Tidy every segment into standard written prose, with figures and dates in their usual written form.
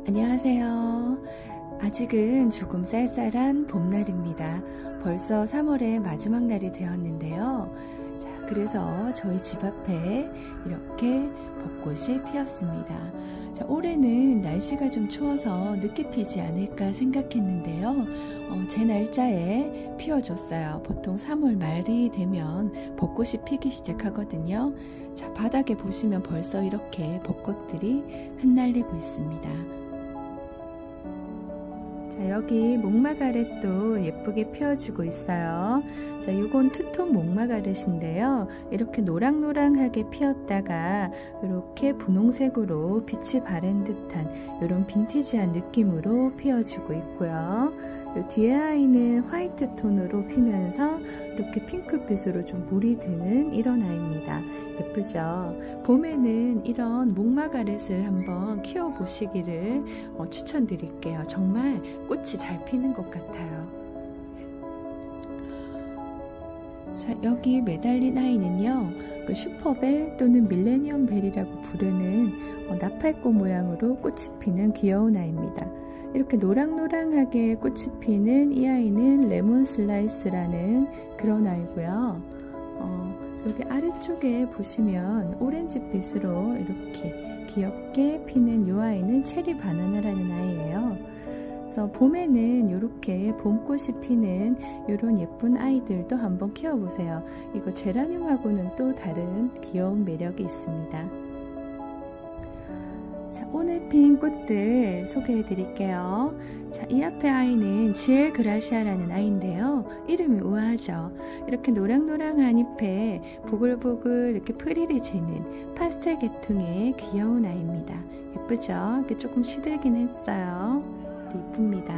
안녕하세요. 아직은 조금 쌀쌀한 봄날입니다. 벌써 3월의 마지막 날이 되었는데요. 자, 그래서 저희 집 앞에 이렇게 벚꽃이 피었습니다. 자, 올해는 날씨가 좀 추워서 늦게 피지 않을까 생각했는데요. 제 날짜에 피어줬어요. 보통 3월 말이 되면 벚꽃이 피기 시작하거든요. 자, 바닥에 보시면 벌써 이렇게 벚꽃들이 흩날리고 있습니다. 자, 여기 목마가렛도 예쁘게 피어주고 있어요. 자, 이건 투톤 목마가렛인데요. 이렇게 노랑노랑하게 피었다가 이렇게 분홍색으로 빛이 바랜 듯한 이런 빈티지한 느낌으로 피어주고 있고요. 이 뒤에 아이는 화이트 톤으로 피면서 이렇게 핑크빛으로 좀 물이 드는 이런 아이입니다. 예쁘죠? 봄에는 이런 목마가렛을 한번 키워보시기를 추천드릴게요. 정말 꽃이 잘 피는 것 같아요. 자, 여기 매달린 아이는요, 그 슈퍼벨 또는 밀레니엄 벨이라고 부르는 나팔꽃 모양으로 꽃이 피는 귀여운 아이입니다. 이렇게 노랑노랑하게 꽃이 피는 이 아이는 레몬 슬라이스라는 그런 아이고요. 여기 아래쪽에 보시면 오렌지빛으로 이렇게 귀엽게 피는 이 아이는 체리 바나나라는 아이예요. 그래서 봄에는 이렇게 봄꽃이 피는 이런 예쁜 아이들도 한번 키워보세요. 이거 제라늄하고는 또 다른 귀여운 매력이 있습니다. 자, 오늘 핀 꽃들 소개해 드릴게요. 자, 이 앞에 아이는 지엘 그라시아라는 아이인데요. 이름이 우아하죠. 이렇게 노랑노랑한 잎에 보글보글 이렇게 프릴이 지는 파스텔 계통의 귀여운 아이입니다. 예쁘죠? 이렇게 조금 시들긴 했어요. 이쁩니다.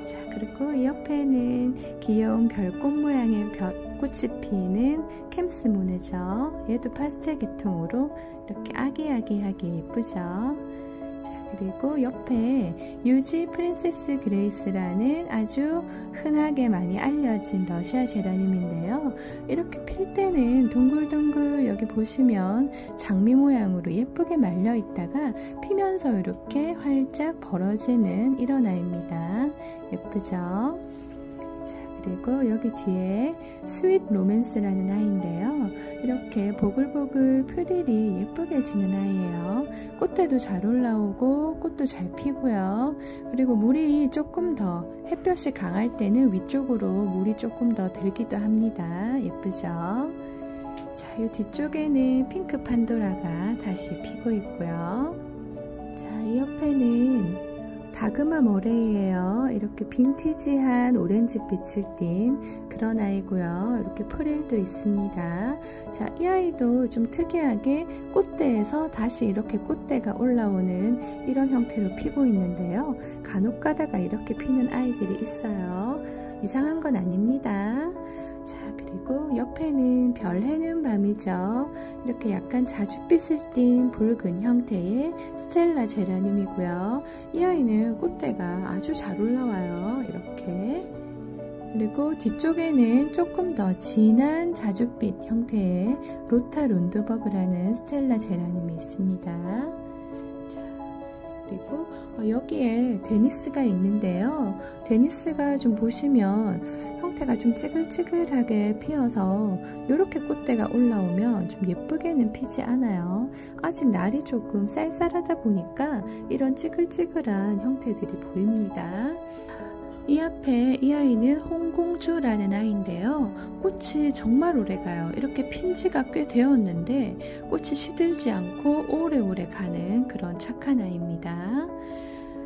자, 그리고 이 옆에는 귀여운 별꽃 모양의 꽃이 피는 캠스모네죠. 얘도 파스텔 계통으로 이렇게 아기아기하게 예쁘죠. 자, 그리고 옆에 유지 프린세스 그레이스라는 아주 흔하게 많이 알려진 러시아 제라늄인데요. 이렇게 필 때는 동글동글 여기 보시면 장미 모양으로 예쁘게 말려 있다가 피면서 이렇게 활짝 벌어지는 이런 아이입니다. 예쁘죠? 그리고 여기 뒤에 스윗 로맨스라는 아이인데요. 이렇게 보글보글 프릴이 예쁘게 지는 아이예요. 꽃대도 잘 올라오고 꽃도 잘 피고요. 그리고 물이 조금 더 햇볕이 강할 때는 위쪽으로 물이 조금 더 들기도 합니다. 예쁘죠? 자, 이 뒤쪽에는 핑크 판도라가 다시 피고 있고요. 자, 이 옆에는 다그마 머레이예요. 이렇게 빈티지한 오렌지빛을 띤 그런 아이고요. 이렇게 프릴도 있습니다. 자, 이 아이도 좀 특이하게 꽃대에서 다시 이렇게 꽃대가 올라오는 이런 형태로 피고 있는데요. 간혹 가다가 이렇게 피는 아이들이 있어요. 이상한 건 아닙니다. 자, 그리고 옆에는 별 해는 밤이죠. 이렇게 약간 자줏빛을 띤 붉은 형태의 스텔라 제라늄이고요. 이 아이는 꽃대가 아주 잘 올라와요. 이렇게. 그리고 뒤쪽에는 조금 더 진한 자줏빛 형태의 로타 룬드버그라는 스텔라 제라늄이 있습니다. 그리고 여기에 데니스가 있는데요. 데니스가 좀 보시면 형태가 좀 찌글찌글하게 피어서 이렇게 꽃대가 올라오면 좀 예쁘게는 피지 않아요. 아직 날이 조금 쌀쌀하다 보니까 이런 찌글찌글한 형태들이 보입니다. 이 앞에 이 아이는 홍공주라는 아이인데요. 꽃이 정말 오래가요. 이렇게 핀 지가 꽤 되었는데 꽃이 시들지 않고 오래오래 가는 그런 착한 아이입니다.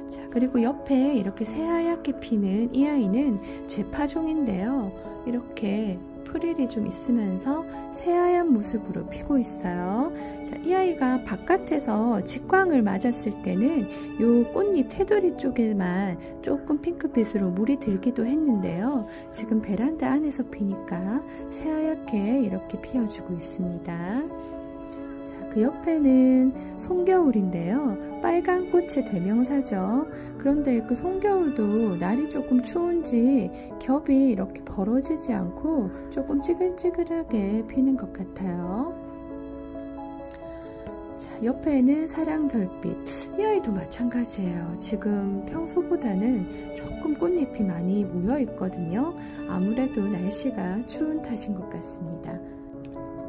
자, 그리고 옆에 이렇게 새하얗게 피는 이 아이는 제파종인데요. 이렇게 프릴이 좀 있으면서 새하얀 모습으로 피고 있어요. 자, 이 아이가 바깥에서 직광을 맞았을 때는 이 꽃잎 테두리 쪽에만 조금 핑크빛으로 물이 들기도 했는데요. 지금 베란다 안에서 피니까 새하얗게 이렇게 피어주고 있습니다. 자, 그 옆에는 송겨울인데요. 빨간 꽃의 대명사죠. 그런데 그 송겨울도 날이 조금 추운지 겹이 이렇게 벌어지지 않고 조금 찌글찌글하게 피는 것 같아요. 자, 옆에는 사랑별빛. 이 아이도 마찬가지예요. 지금 평소보다는 조금 꽃잎이 많이 모여 있거든요. 아무래도 날씨가 추운 탓인 것 같습니다.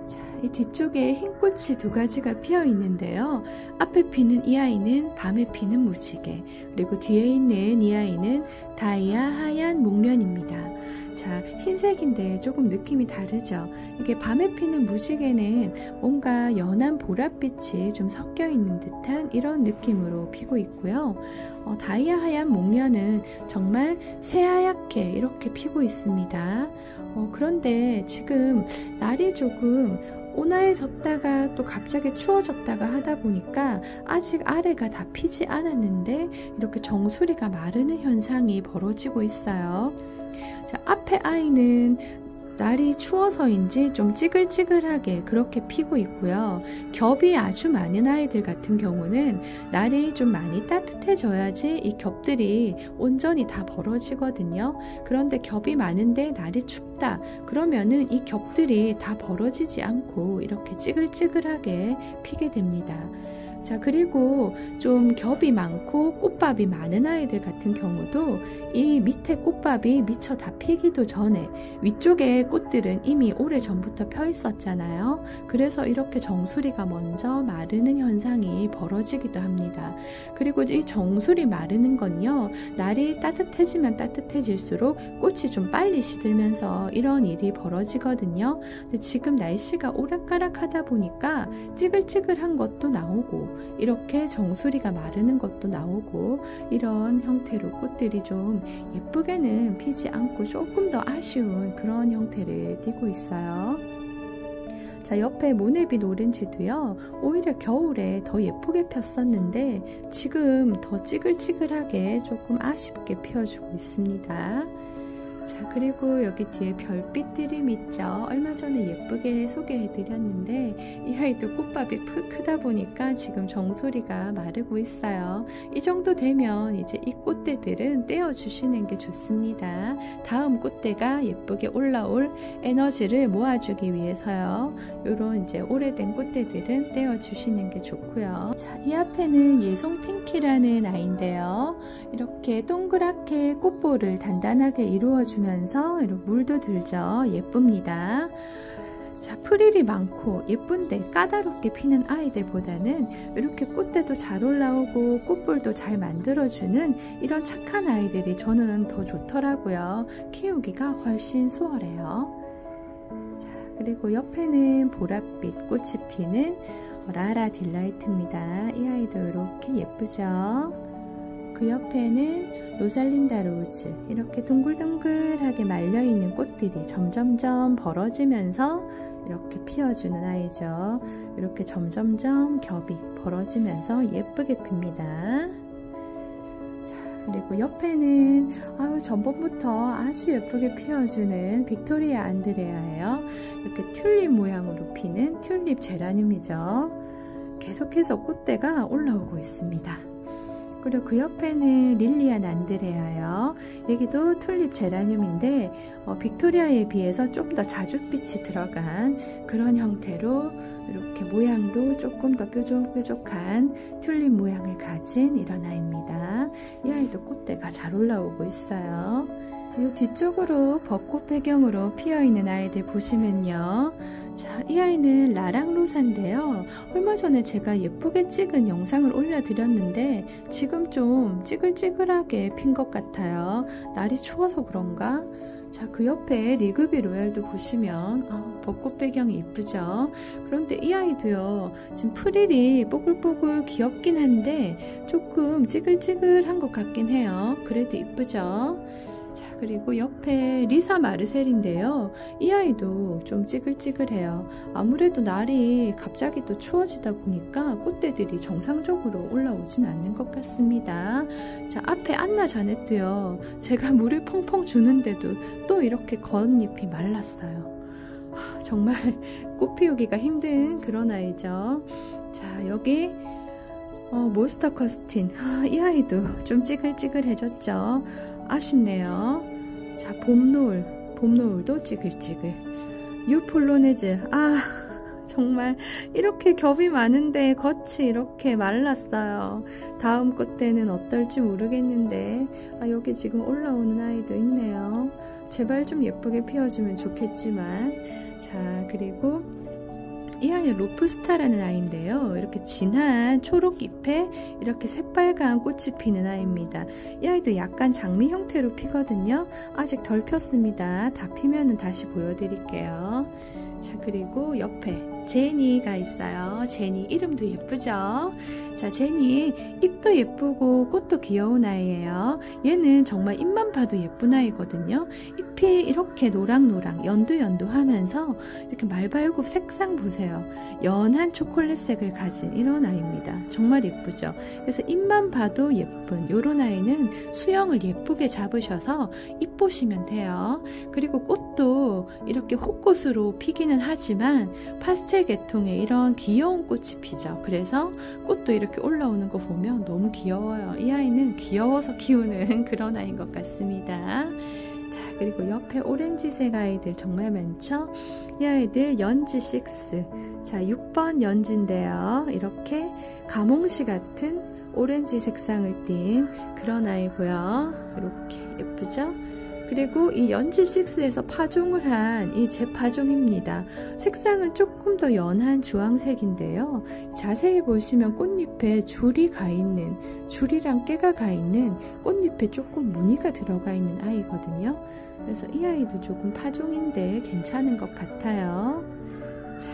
자, 이 뒤쪽에 흰 꽃이 두 가지가 피어 있는데요. 앞에 피는 이 아이는 밤에 피는 무지개, 그리고 뒤에 있는 이 아이는 다이아 하얀 목련입니다. 자, 흰색인데 조금 느낌이 다르죠. 이게 밤에 피는 무지개는 뭔가 연한 보랏빛이 좀 섞여 있는 듯한 이런 느낌으로 피고 있고요. 다이아 하얀 목련은 정말 새하얗게 이렇게 피고 있습니다. 그런데 지금 날이 조금 온화해졌다가 또 갑자기 추워졌다가 하다 보니까 아직 아래가 다 피지 않았는데 이렇게 정수리가 마르는 현상이 벌어지고 있어요. 자, 앞에 아이는 날이 추워서인지 좀 찌글찌글하게 그렇게 피고 있고요. 겹이 아주 많은 아이들 같은 경우는 날이 좀 많이 따뜻해져야지 이 겹들이 온전히 다 벌어지거든요. 그런데 겹이 많은데 날이 춥다 그러면은 이 겹들이 다 벌어지지 않고 이렇게 찌글찌글하게 피게 됩니다. 자, 그리고 좀 겹이 많고 꽃밥이 많은 아이들 같은 경우도 이 밑에 꽃밥이 미처 다 피기도 전에 위쪽에 꽃들은 이미 오래전부터 펴 있었잖아요. 그래서 이렇게 정수리가 먼저 마르는 현상이 벌어지기도 합니다. 그리고 이 정수리 마르는 건요, 날이 따뜻해지면 따뜻해질수록 꽃이 좀 빨리 시들면서 이런 일이 벌어지거든요. 근데 지금 날씨가 오락가락하다 보니까 찌글찌글한 것도 나오고 이렇게 정수리가 마르는 것도 나오고 이런 형태로 꽃들이 좀 예쁘게는 피지 않고 조금 더 아쉬운 그런 형태를 띠고 있어요. 자, 옆에 모네빛 오렌지도요, 오히려 겨울에 더 예쁘게 폈었는데 지금 더 찌글찌글하게 조금 아쉽게 피어주고 있습니다. 자, 그리고 여기 뒤에 별빛 드림 있죠. 얼마 전에 예쁘게 소개해 드렸는데 이 아이도 꽃밥이 크다 보니까 지금 정수리가 마르고 있어요. 이 정도 되면 이제 이 꽃대들은 떼어 주시는 게 좋습니다. 다음 꽃대가 예쁘게 올라올 에너지를 모아주기 위해서요. 요런 이제 오래된 꽃대들은 떼어 주시는 게 좋고요. 자, 이 앞에는 예송 핑키라는 아이인데요. 이렇게 동그랗게 꽃볼을 단단하게 이루어주면서 이렇게 물도 들죠. 예쁩니다. 자, 프릴이 많고 예쁜데 까다롭게 피는 아이들보다는 이렇게 꽃대도 잘 올라오고 꽃볼도 잘 만들어주는 이런 착한 아이들이 저는 더 좋더라고요. 키우기가 훨씬 수월해요. 자, 그리고 옆에는 보랏빛 꽃이 피는 라라 딜라이트입니다. 이 아이도 이렇게 예쁘죠. 그 옆에는 로살린다 로즈, 이렇게 동글동글하게 말려있는 꽃들이 점점점 벌어지면서 이렇게 피어주는 아이죠. 이렇게 점점점 겹이 벌어지면서 예쁘게 핍니다. 자, 그리고 옆에는 전번부터 아주 예쁘게 피어주는 빅토리아 안드레아예요. 이렇게 튤립 모양으로 피는 튤립 제라늄이죠. 계속해서 꽃대가 올라오고 있습니다. 그리고 그 옆에는 릴리안 안드레아요. 여기도 튤립 제라늄인데 빅토리아에 비해서 좀 더 자줏빛이 들어간 그런 형태로 이렇게 모양도 조금 더 뾰족뾰족한 튤립 모양을 가진 이런 아이입니다. 이 아이도 꽃대가 잘 올라오고 있어요. 이 뒤쪽으로 벚꽃 배경으로 피어있는 아이들 보시면요. 자, 이 아이는 라랑로사인데요. 얼마 전에 제가 예쁘게 찍은 영상을 올려드렸는데 지금 좀 찌글찌글하게 핀 것 같아요. 날이 추워서 그런가? 자, 그 옆에 리그비 로얄도 보시면 벚꽃 배경이 이쁘죠? 그런데 이 아이도요, 지금 프릴이 뽀글뽀글 귀엽긴 한데 조금 찌글찌글한 것 같긴 해요. 그래도 이쁘죠? 자, 그리고 옆에 리사 마르셀인데요. 이 아이도 좀 찌글찌글해요. 아무래도 날이 갑자기 또 추워지다 보니까 꽃대들이 정상적으로 올라오진 않는 것 같습니다. 자, 앞에 안나 자넷도요. 제가 물을 펑펑 주는데도 또 이렇게 겉잎이 말랐어요. 정말 꽃 피우기가 힘든 그런 아이죠. 자, 여기 몬스터 커스틴. 이 아이도 좀 찌글찌글해졌죠. 아쉽네요. 자, 봄노을도 찌글찌글. 유폴로네즈, 정말 이렇게 겹이 많은데 겉이 이렇게 말랐어요. 다음 꽃대는 어떨지 모르겠는데 여기 지금 올라오는 아이도 있네요. 제발 좀 예쁘게 피워주면 좋겠지만. 자, 그리고 이 아이는 로프스타라는 아이인데요. 이렇게 진한 초록 잎에 이렇게 새빨간 꽃이 피는 아이입니다. 이 아이도 약간 장미 형태로 피거든요. 아직 덜 폈습니다. 다 피면은 다시 보여드릴게요. 자, 그리고 옆에 제니가 있어요. 제니 이름도 예쁘죠? 자, 제니 잎도 예쁘고 꽃도 귀여운 아이예요. 얘는 정말 잎만 봐도 예쁜 아이거든요. 잎이 이렇게 노랑노랑 연두연두 하면서 이렇게 말발굽 색상 보세요. 연한 초콜릿색을 가진 이런 아이입니다. 정말 예쁘죠? 그래서 잎만 봐도 예쁜 이런 아이는 수영을 예쁘게 잡으셔서 잎 보시면 돼요. 그리고 꽃도 이렇게 호꽃으로 피기는 하지만 파스텔 계통의 이런 귀여운 꽃이 피죠. 그래서 꽃도 이렇게 올라오는 거 보면 너무 귀여워요. 이 아이는 귀여워서 키우는 그런 아이인 것 같습니다. 자, 그리고 옆에 오렌지색 아이들 정말 많죠? 이 아이들 연지 6. 자, 6번 연지인데요. 이렇게 가몽시 같은 오렌지 색상을 띤 그런 아이고요. 이렇게 예쁘죠? 그리고 이 연지 6에서 파종을 한 이 재파종입니다. 색상은 조금 더 연한 주황색인데요. 자세히 보시면 꽃잎에 줄이 가 있는, 줄이랑 깨가 가 있는 꽃잎에 조금 무늬가 들어가 있는 아이거든요. 그래서 이 아이도 조금 파종인데 괜찮은 것 같아요. 자,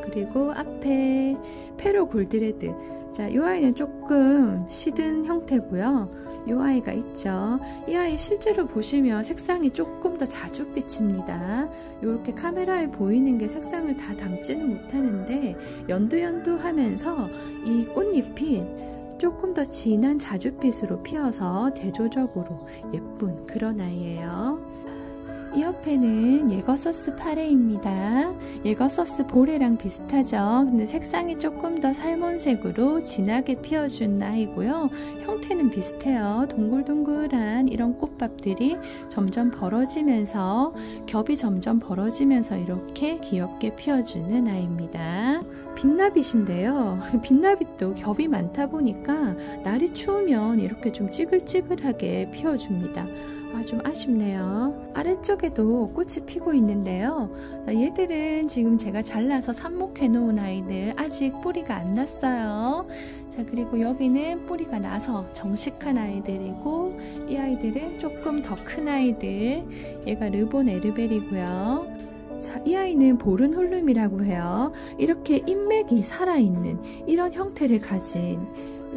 그리고 앞에 페로 골드레드. 자, 이 아이는 조금 시든 형태고요. 이 아이가 있죠. 이 아이 실제로 보시면 색상이 조금 더 자줏빛입니다. 이렇게 카메라에 보이는 게 색상을 다 담지는 못하는데 연두연두 하면서 이 꽃잎이 조금 더 진한 자줏빛으로 피어서 대조적으로 예쁜 그런 아이예요. 이 옆에는 예거서스 파레입니다. 예거서스 보레랑 비슷하죠. 근데 색상이 조금 더 살몬색으로 진하게 피어준 아이고요. 형태는 비슷해요. 동글동글한 이런 꽃밥들이 점점 벌어지면서 겹이 점점 벌어지면서 이렇게 귀엽게 피어주는 아이입니다. 빛나빛인데요. 빛나빛도 겹이 많다 보니까 날이 추우면 이렇게 좀 찌글찌글하게 피어줍니다. 좀 아쉽네요. 아래쪽에도 꽃이 피고 있는데요. 얘들은 지금 제가 잘라서 삽목해 놓은 아이들, 아직 뿌리가 안 났어요. 자, 그리고 여기는 뿌리가 나서 정식한 아이들이고, 이 아이들은 조금 더 큰 아이들. 얘가 르본 에르벨이고요. 자, 이 아이는 보른 홀룸이라고 해요. 이렇게 잎맥이 살아있는 이런 형태를 가진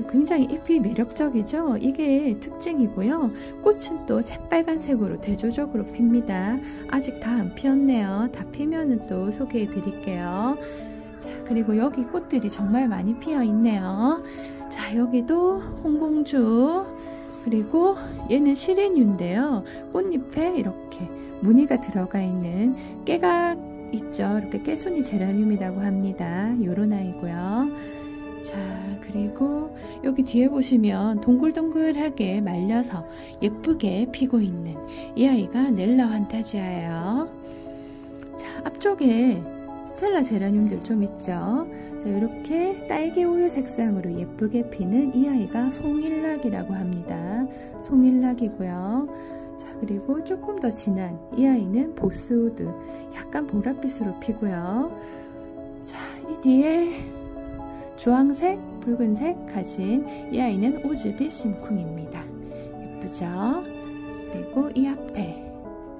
굉장히 잎이 매력적이죠. 이게 특징이고요. 꽃은 또 새빨간색으로 대조적으로 핍니다. 아직 다 안 피었네요. 다 피면은 또 소개해 드릴게요. 자, 그리고 여기 꽃들이 정말 많이 피어 있네요. 자, 여기도 홍공주, 그리고 얘는 시리뉴인데요. 꽃잎에 이렇게 무늬가 들어가 있는 깨가 있죠. 이렇게 깨순이 제라늄이라고 합니다. 요런 아이고요. 자, 그리고 여기 뒤에 보시면 동글동글하게 말려서 예쁘게 피고 있는 이 아이가 넬라 환타지아예요. 자, 앞쪽에 스텔라 제라늄들 좀 있죠. 자, 이렇게 딸기 우유 색상으로 예쁘게 피는 이 아이가 송일락이라고 합니다. 송일락이고요. 자, 그리고 조금 더 진한 이 아이는 보스우드, 약간 보랏빛으로 피고요. 자, 이 뒤에 주황색, 붉은색 가진 이 아이는 오즈비 심쿵입니다. 예쁘죠? 그리고 이 앞에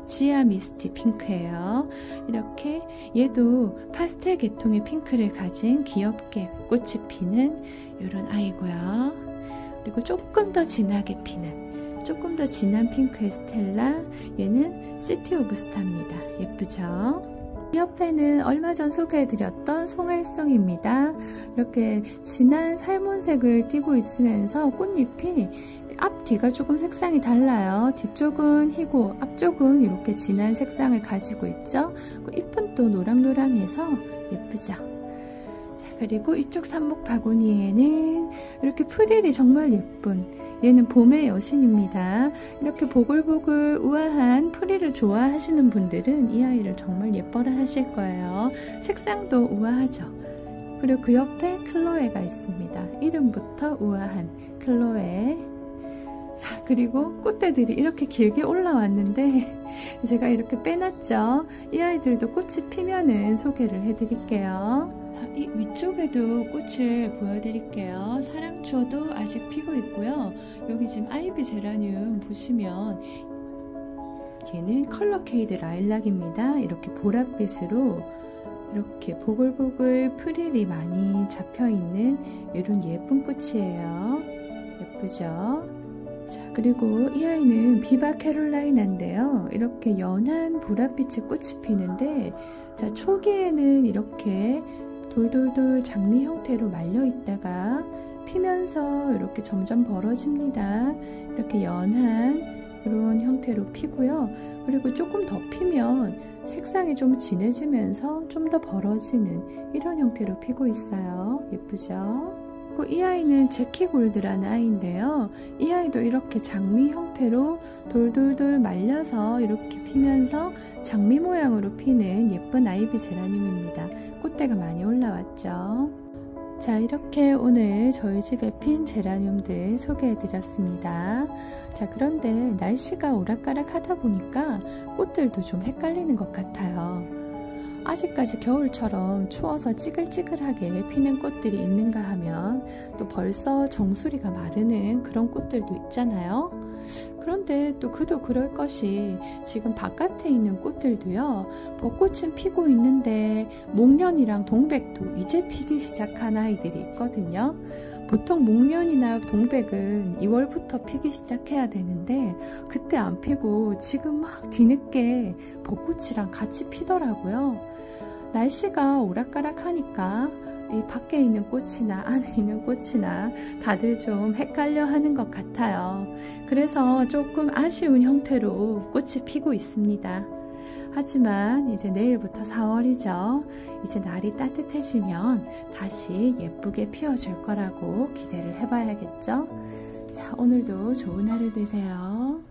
지아 미스티 핑크예요. 이렇게 얘도 파스텔 계통의 핑크를 가진 귀엽게 꽃이 피는 이런 아이고요. 그리고 조금 더 진하게 피는, 조금 더 진한 핑크의 스텔라, 얘는 시티 오브 스타입니다. 예쁘죠? 이 옆에는 얼마 전 소개해드렸던 송알송입니다. 이렇게 진한 살몬색을 띠고 있으면서 꽃잎이 앞뒤가 조금 색상이 달라요. 뒤쪽은 희고 앞쪽은 이렇게 진한 색상을 가지고 있죠. 잎은 또 노랑노랑해서 예쁘죠. 자, 그리고 이쪽 삽목 바구니에는 이렇게 프릴이 정말 예쁜, 얘는 봄의 여신입니다. 이렇게 보글보글 우아한 프릴을 좋아하시는 분들은 이 아이를 정말 예뻐라 하실 거예요. 색상도 우아하죠. 그리고 그 옆에 클로에가 있습니다. 이름부터 우아한 클로에. 자, 그리고 꽃대들이 이렇게 길게 올라왔는데 제가 이렇게 빼놨죠. 이 아이들도 꽃이 피면은 소개를 해드릴게요. 자, 이 위쪽에도 꽃을 보여드릴게요. 사랑초도 아직 피고 있고요. 여기 지금 아이비 제라늄 보시면 얘는 컬러 케이드 라일락입니다. 이렇게 보랏빛으로 이렇게 보글보글 프릴이 많이 잡혀있는 이런 예쁜 꽃이에요. 예쁘죠? 자, 그리고 이 아이는 비바 캐롤라이나인데요. 이렇게 연한 보랏빛의 꽃이 피는데, 자, 초기에는 이렇게 돌돌돌 장미 형태로 말려 있다가 피면서 이렇게 점점 벌어집니다. 이렇게 연한 이런 형태로 피고요. 그리고 조금 더 피면 색상이 좀 진해지면서 좀 더 벌어지는 이런 형태로 피고 있어요. 예쁘죠? 이 아이는 제키골드라는 아이인데요. 이 아이도 이렇게 장미 형태로 돌돌돌 말려서 이렇게 피면서 장미 모양으로 피는 예쁜 아이비 제라늄입니다. 꽃대가 많이 올라왔죠. 자, 이렇게 오늘 저희 집에 핀 제라늄들 소개해드렸습니다. 자, 그런데 날씨가 오락가락 하다 보니까 꽃들도 좀 헷갈리는 것 같아요. 아직까지 겨울처럼 추워서 찌글찌글하게 피는 꽃들이 있는가 하면 또 벌써 정수리가 마르는 그런 꽃들도 있잖아요. 그런데 또 그도 그럴 것이 지금 바깥에 있는 꽃들도요, 벚꽃은 피고 있는데 목련이랑 동백도 이제 피기 시작한 아이들이 있거든요. 보통 목련이나 동백은 2월부터 피기 시작해야 되는데 그때 안 피고 지금 막 뒤늦게 벚꽃이랑 같이 피더라고요. 날씨가 오락가락하니까 이 밖에 있는 꽃이나 안에 있는 꽃이나 다들 좀 헷갈려 하는 것 같아요. 그래서 조금 아쉬운 형태로 꽃이 피고 있습니다. 하지만 이제 내일부터 4월이죠. 이제 날이 따뜻해지면 다시 예쁘게 피어줄 거라고 기대를 해봐야겠죠. 자, 오늘도 좋은 하루 되세요.